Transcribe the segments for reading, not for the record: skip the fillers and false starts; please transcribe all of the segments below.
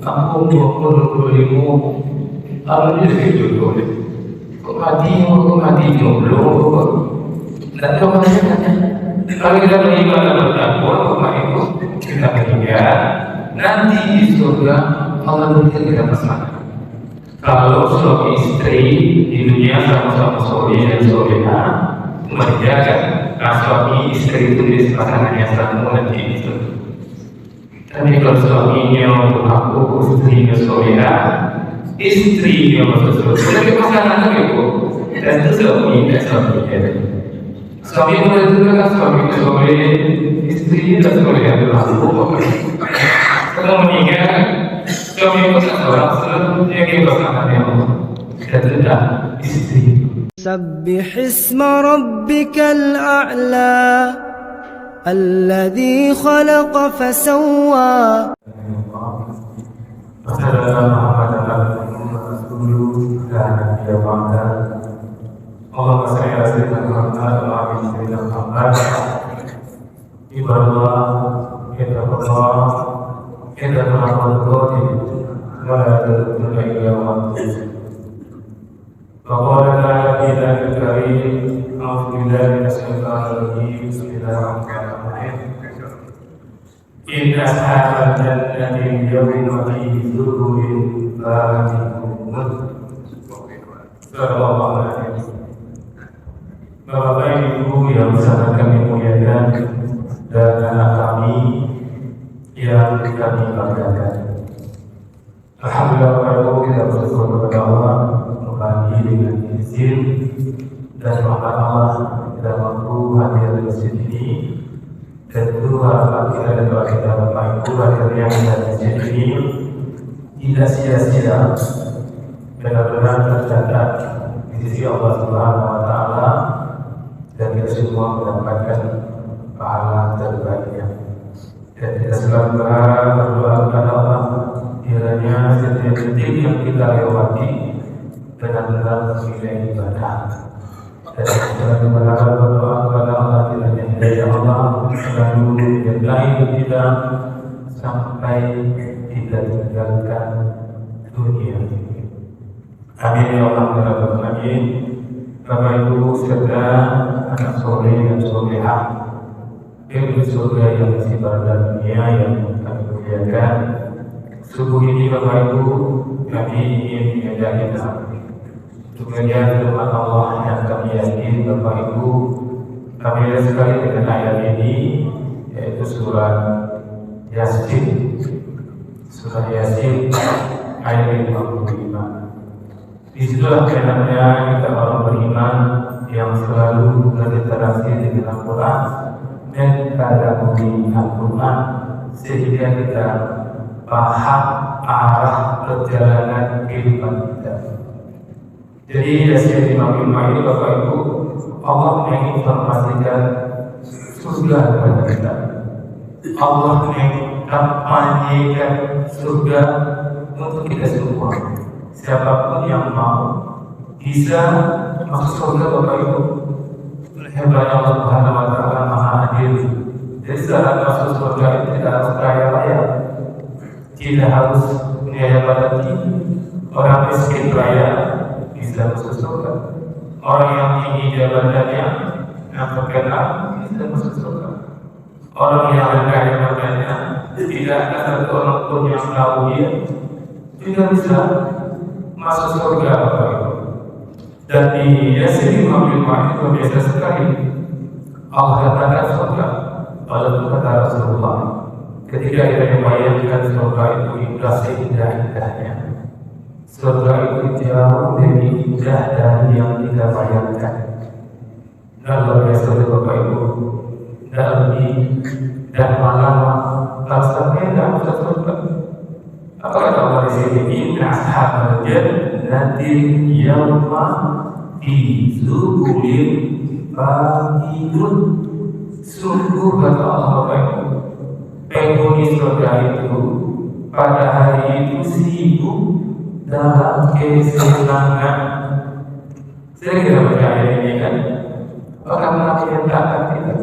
Aku mau dirimu, apa jadi jodoh? Kok mati jomblo? Dan kemudian kalau kita beriman dan bertakwa, maka itu kita meninggal. Nanti di surga Allah berikan kita pasangan. Kalau suami istri di dunia sama-sama soleh dan solehah, menjaga suami istri itu di pasangannya selalu nanti itu. Tapi kalau suaminya untuk aku, istrinya solehah, istrinya masuk surga, tapi pasangan itu, dan itu suami dan suaminya. Suami itu kan suami soleh, istrinya dan solehah itu aku. Kalau meninggal, suami itu seorang seluruhnya yang pasangannya Allah dan tidak istri. سبح اسم ربك الأعلى الذي خلق فسوى. Allahumma salli ala sayyidina Muhammad wa ala sayyidina Muhammad. Ibadah kita berdoa, kita berdoa wa la tad'u illa anta. فقال تعالى في ذلك الكريم أعوذ بالله من الشيطان الرجيم بسم الله الرحمن الرحيم إن أصحاب الجنة اليوم في سرر فاكهون. Sallallahu alaihi wasallam. Bapak Ibu yang sangat kami muliakan dan anak kami yang kami banggakan. Alhamdulillah kita bersyukur kepada Allah kembali dengan izin dan rahmat Allah kita mampu hadir di masjid ini. Tentu harapan kita dan doa kita Bapak Ibu hadirnya di masjid ini tidak sia-sia, benar-benar tercatat di sisi Allah Subhanahu wa Ta'ala, dan kita semua mendapatkan pahala terbaiknya. Dan kita selalu berdoa kepada Allah kiranya setiap detik yang kita lewati benar-benar bernilai ibadah. Dan kita berharap berdoa kepada Allah kiranya hidayah Allah selalu menyertai kita sampai kita tinggalkan dunia ini. Amin ya Allah ya Rabbal Alamin. Bapak Ibu serta anak soleh dan solehah yang di surga yang masih pada dunia yang kami muliakan. Subuh ini Bapak Ibu kami ingin mengajak kita untuk melihat firman Allah yang kami yakin Bapak Ibu kami sekali dengan ayat ini, yaitu surat Yasin. Surat Yasin ayat 55. Disitulah enaknya kita orang beriman yang selalu berinteraksi dengan Al-Quran dan tadabburi Al-Quran sehingga kita paham arah perjalanan kehidupan kita. Jadi Yasin 55 ini Bapak Ibu, Allah menginformasikan surga kepada kita. Allah mengampanyekan surga untuk kita semua. Siapapun yang mau bisa masuk surga Bapak Ibu. Hebat Allah Subhanahu wa Ta'ala Maha Adil. Jadi saat masuk surga itu tidak harus kaya raya, tidak harus biaya badan tinggi. Orang miskin raya bisa masuk surga. Orang yang tinggi jabatannya yang terkenal bisa masuk surga. Orang yang rendah jabatannya tidak ada satu orang pun yang tahu dia tidak bisa masuk surga Bapak Ibu. Dan di Yasin 55 itu biasa sekali Allah katakan surga. Lalu kata Rasulullah ketika kita membayangkan surga itu indah seindah-indahnya. Surga itu jauh lebih indah dari yang kita bayangkan. Dan luar biasa Bapak Ibu. Dan lebih dan malam kalau sampai tidak masuk surga. Apa kata Allah di sini? Inna ashabal jannati yawma fi zuburin fahidun. Sungguh kata Allah Bapak Ibu, penghuni surga itu pada hari itu sibuk dalam kesenangan. Saya kira baca ayat ini kan, orang yang takkan kita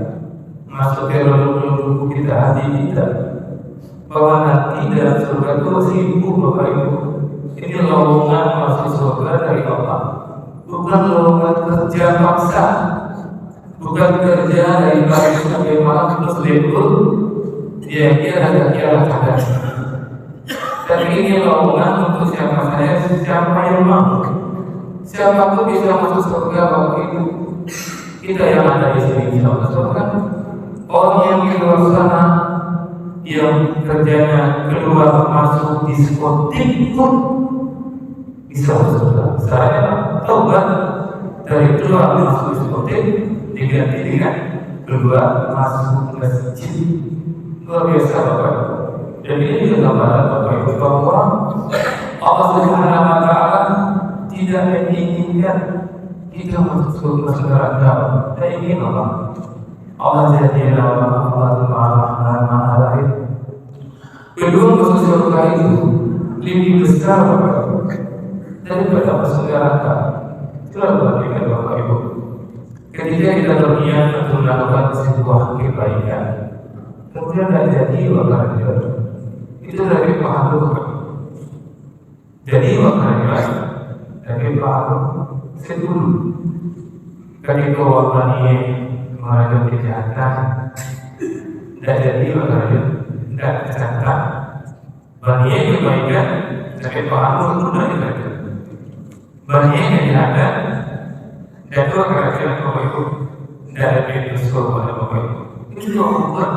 masuk ke relung-relung kita hati kita. bahwa nanti dalam surga itu sibuk Bapak Ibu. Ini lowongan masuk surga dari Allah, bukan lowongan kerja paksa, bukan kerja dari pagi sampai malam terus libur. Dia ada. Dan ini lowongan untuk siapa saya, siapa yang mau. Siapa pun bisa masuk surga Bapak Ibu. Kita yang ada di sini bisa masuk surga. Orang yang di luar sana yang kerjanya keluar masuk diskotik pun bisa masuk surga. Saya tobat dari keluar masuk diskotik diganti dengan keluar masuk masjid. Luar biasa Bapak Ibu. Jadi ini gambaran Bapak Ibu bahwa Allah Subhanahu wa Ta'ala tidak menginginkan kita masuk surga neraka. Tidak ingin Allah jadilah Allah Maha Lain. Kedua masuk surga itu lebih besar Bapak Ibu daripada masuk neraka. Itulah perbedaan Bapak Ibu. Ketika kita berniat untuk melakukan sebuah kebaikan, kemudian tidak jadi wakil itu dari pahala. Jadi wakil dari pahala sepuluh. Ketika wakilnya melakukan kejahatan, tidak jadi wakil tidak tercatat. Baninya kebaikan dari pahala sudah tidak. Baninya kejahatan dan itu akan Bapak Ibu tidak ada berisiko pada Bapak Ibu. Itu Allah.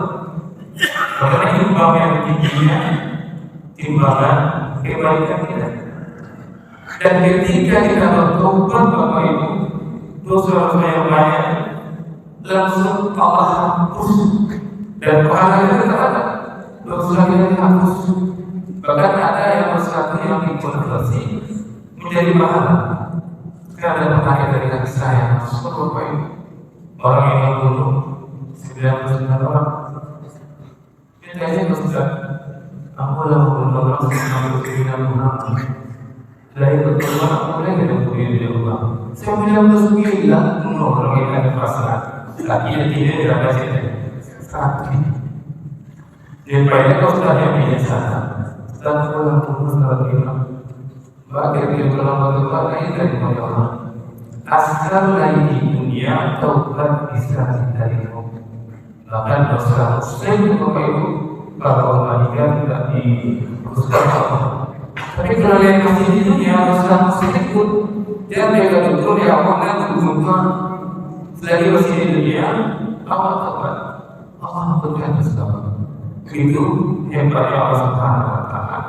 Karena timbangan yang tingginya timbangan kebaikan kita. Dan ketika kita bertobat Bapak Ibu, dosa yang banyak langsung Allah hapus. Dan pahala kita tak ada, dosa kita dihapus. Bahkan ada yang sesuatu yang dikonversi menjadi pahala. Sekarang ada pertanyaan dari hati saya, Bapak Ibu, orang yang membunuh 99 orang. Kayaknya Ustaz, aku lah membunuh orang 99 orang. Dari pertemuan aku mulai dengan berdiri Allah. Saya bilang bunuh orang yang ada perasaan. Lagi yang tidak ada sakit. Dan banyak Ustaz yang bijaksana. Ustaz aku lah membunuh orang yang bagi dia berlama-lama ini dari Allah. Asal dari dunia taubat bisa dari Allah. Bahkan dosa muslim Bapak Ibu kalau membandingkan tidak dihapuskan Allah. Tapi kalau yang masih di dunia dosa muslim pun dia betul ya Allah berjumpa selagi masih di dunia Allah taubat Allah memberikan dosa. Itu hebatnya Allah Subhanahu wa Ta'ala.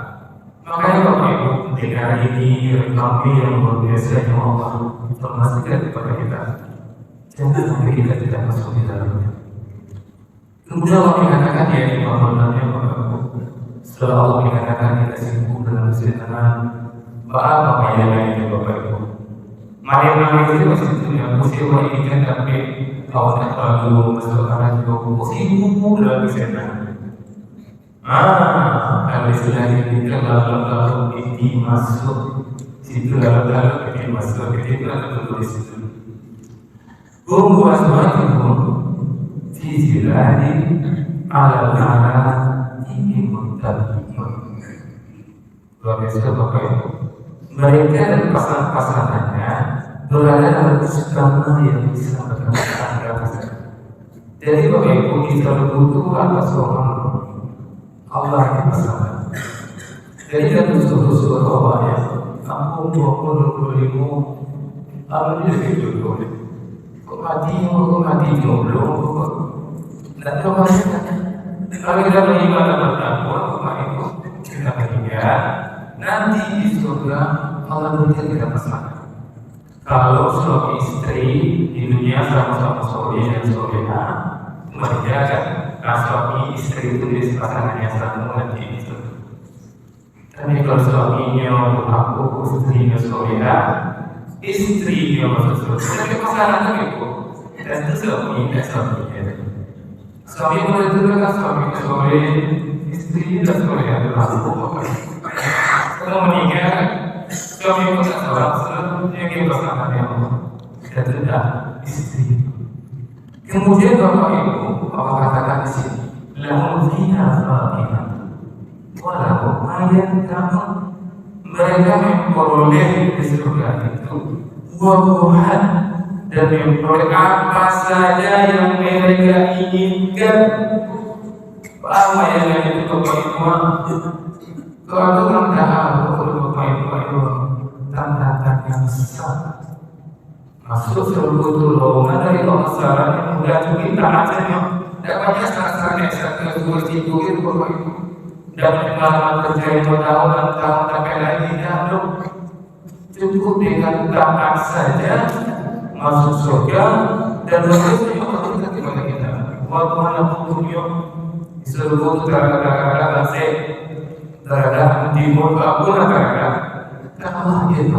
Makanya Bapak Ibu ketika hari ini kami yang luar biasa yang Allah informasikan kepada kita, jangan sampai kita tidak masuk di dalamnya. Kemudian Allah mengatakan ya di bangunannya Bapak Ibu, setelah Allah mengatakan kita sibuk dalam kesehatan, apa yang lainnya Bapak Ibu? Mari itu masih punya musibah ini kan tapi awalnya terlalu masuk arah juga sibuk dalam kesehatan. Al-Islam ini kalau ini masuk situ lalu ini masuk itu ada tulis itu. Hum wasmatuhum fi zilali ala ini muttaqin. Luar biasa Bapak Ibu. Mereka dan pasangannya berada dalam istana yang bisa berkata-kata. Jadi Bapak Ibu kita butuh atas orang Allah yang bersama. Jadi kan usul-usul Allah ya. Aku 20-25 alhamdulillah gitu. Kok mati jomblo. Dan kemarin kalau kita beribadah bertakwa Bapak Ibu kita meninggal nanti di surga Allah berikan kita pasangan. Kalau suami istri di dunia sama-sama soleh dan soleha menjaga suami istri itu di pasangannya satu nanti itu. Tapi kalau suaminya aku istrinya soleha, istrinya masuk surga, tapi pasangannya itu dan itu suaminya. Suami boleh juga suami soleh, istrinya dan soleha berlaku. Kalau meninggal, suami pun tak salah, selanjutnya dia pasangannya dan tidak istri. Kemudian Bapak Ibu, Allah katakan di sini, lahum fiha fakihat. ayat kamu mereka memperoleh di surga itu buah-buahan dan memperoleh apa saja yang mereka inginkan. Apa yang itu Bapak Ibu? Kalau orang tahu Bapak Ibu tanda-tanda yang besar masuk surga itu lowongan dari Allah Subhanahu mudah kita aja dapatnya sasaran ekstra seperti itu Bapak Ibu. Dan pengalaman kerja yang bertahun-tahun sampai lagi hidup cukup dengan taat saja masuk surga dan berarti kita kepada kita. Walaupun hukumnya disebut terhadap nasib terhadap timur apapun terhadap kalah itu.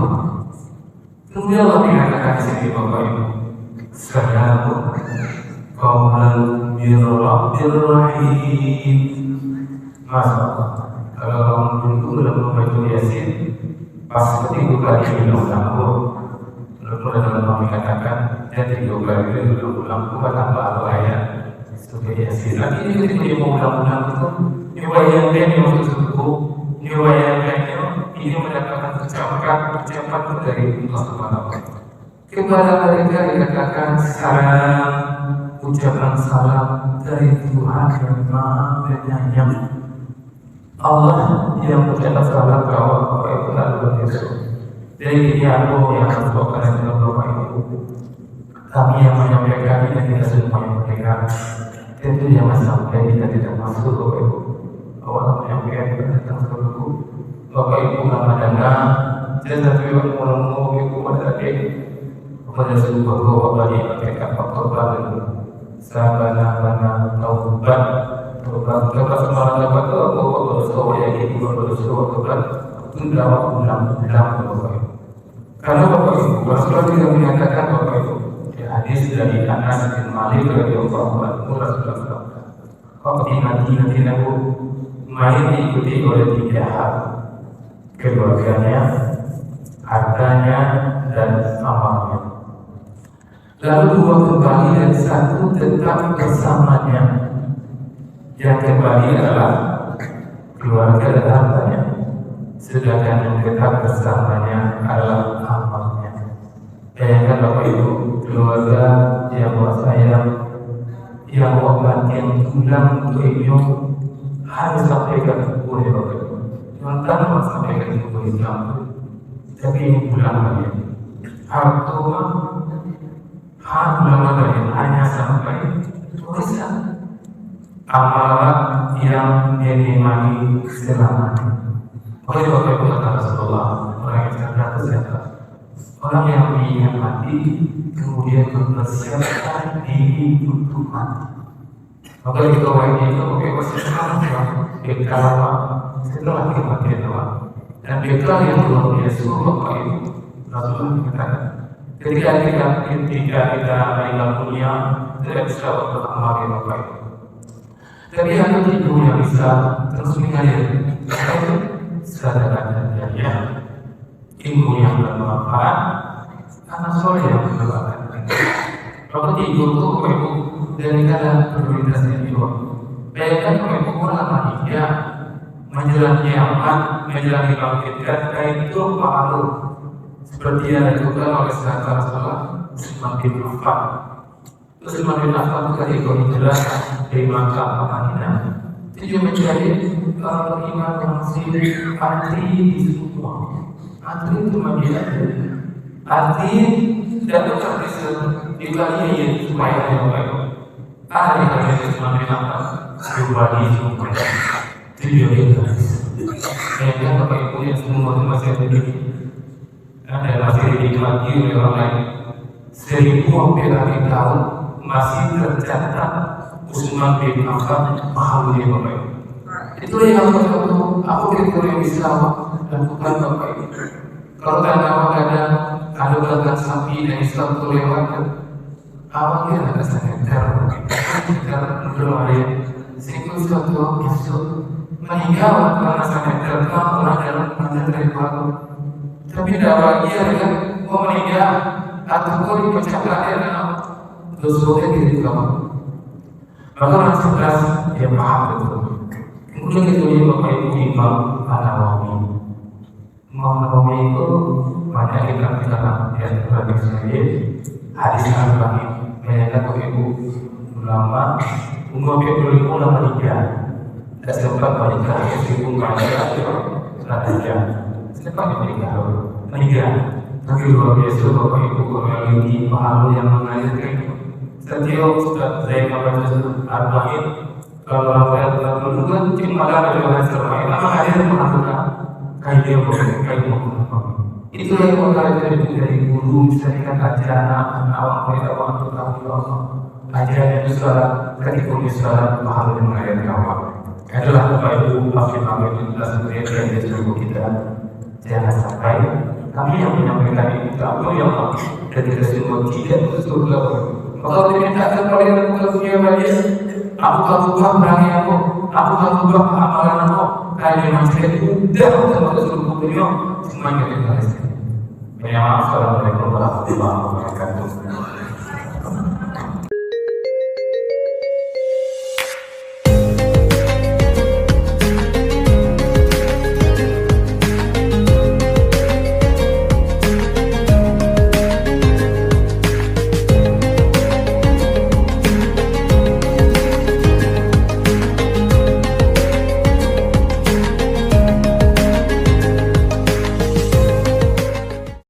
Kemudian Allah mengatakan di sini Bapak Ibu, Salamun qaulan min rabbir rahim. Kalau kamu dulu dalam membaca Yasin, pas ketika kali ulang-ulang, lalu ada orang mengatakan jadi 3 kali ulang-ulang tambah ayat sebagai Yasin. Lagi ini ketika dia mau ulang-ulang itu, riwayatnya yang tersebut, riwayatnya ini mendapatkan ucapan dari Allah Subhanahu wa Ta'ala. Kepada mereka dikatakan salam, ucapan salam dari Tuhan yang Maha Penyayang. Allah yang mencatat salam bahwa Bapak Ibu adalah Yesus. Jadi ini aku yang harus bawa dengan Bapak Ibu. Kami yang menyampaikan dan kita semua yang mendengar. Tentu yang sampai kita tidak masuk Bapak Ibu. Allah menyampaikan kita tentang seluruh Bapak Ibu Ramadana. Jadi satu yang mau Ibu pada kepada seluruh Bapak Ibu menyampaikan Bapak Ibu sabana taubat. Lepas semalam dapat berdoa yang ini berdoa Tuhan tunda waktu 6 bulan. Karena Bapak Ibu Rasulullah tidak menyatakan Bapak Ibu di hadis dari Anas bin Malik radhiyallahu anhu Rasulullah waktu nanti aku main diikuti oleh 3 hal, keluarganya, hartanya dan amalnya. Lalu 2 kembali dan 1 tetap bersamanya. Yang kembali adalah keluarga dan hartanya, sedangkan yang tetap bersamanya adalah amalnya. Bayangkan Bapak Ibu, keluarga yang sayang, yang wafat, yang tulang untuk ibu harus sampaikan kubur ya Bapak Ibu. Yang tanpa sampaikan kubur Islam, tapi ini pulang lagi. Harta hak ulama hanya sampai tulisan. Amalan yang dinikmati selamanya. Oleh Bapak Ibu kata Rasulullah, orang yang cerdas kesehatan, orang yang mengingat mati kemudian mempersiapkan diri untuk mati. Maka kita wajib itu Bapak Ibu sekarang setelah kematian Allah dan bekal yang luar biasa Bapak Ibu. Rasulullah mengatakan, ketika kita meninggal dunia tidak bisa beramal ya Bapak Ibu. Tapi hanya tidur yang bisa terus mengalir sadar jariah, ilmu yang bermanfaat, anak soleh yang bermanfaat. Kalau tidur itu Ibu dari kata prioritasnya itu. Bayangkan Ibu ulama dia menjelang kiamat, menjelang dibangkitkan, itu pahala seperti yang dilakukan oleh sahabat Rasulullah semakin bermanfaat. Semakin apa ketika jelas dari makam Madinah itu menjadi beriman masih antri di semua antri itu Madinah antri dan tetap di kali yang supaya yang baik ada yang semakin apa pribadi semua itu juga yang Bapak Ibu yang semua masih ada di masih dinikmati oleh orang lain 1000 hampir tahun masih tercatat Utsman bin Affan mahal di Bapak Ibu. Itu yang aku yang bisa lakukan Bapak Ibu. Kalau ada gagal sapi dan Islam itu lewat, awalnya ada sekitar belum ada siklus satu isu meninggal karena sekitar orang dalam dari baru. Tapi tidak lagi ada mau meninggal atau dipecahkan dosa diri kamu. Maka orang cerdas dia paham betul. Kemudian kedua Bapak Ibu Imam An-Nawawi. Imam Nawawi itu banyak kita lihat berbagi sekali hadis Al-Baqi. Banyak Bapak Ibu ulama umur 25 dan sempat menikah meskipun banyak saja sempat menikah. Tapi luar biasa Bapak Ibu memiliki pahala yang mengajarkan. Setiap Ustaz Zainal Al-Baqi kalau orang berlalu cuma ada dengan serba itu mengajar mengaturkan kajian itu yang mengajar dari guru misalkan ajaran awal pada waktu Allah ajaran itu salah ketika misalnya pahala yang mengajar awal adalah Bapak Ibu Amin dan seluruh kita jangan sampai kami yang menyampaikan itu tahu yang dan kita semua tidak betul kalau diminta kepada dunia balik aku berubah berani aku berubah amalan aku kayak manusia itu tidak termasuk seluruh dunia semuanya kita harus. Assalamualaikum warahmatullahi wabarakatuh.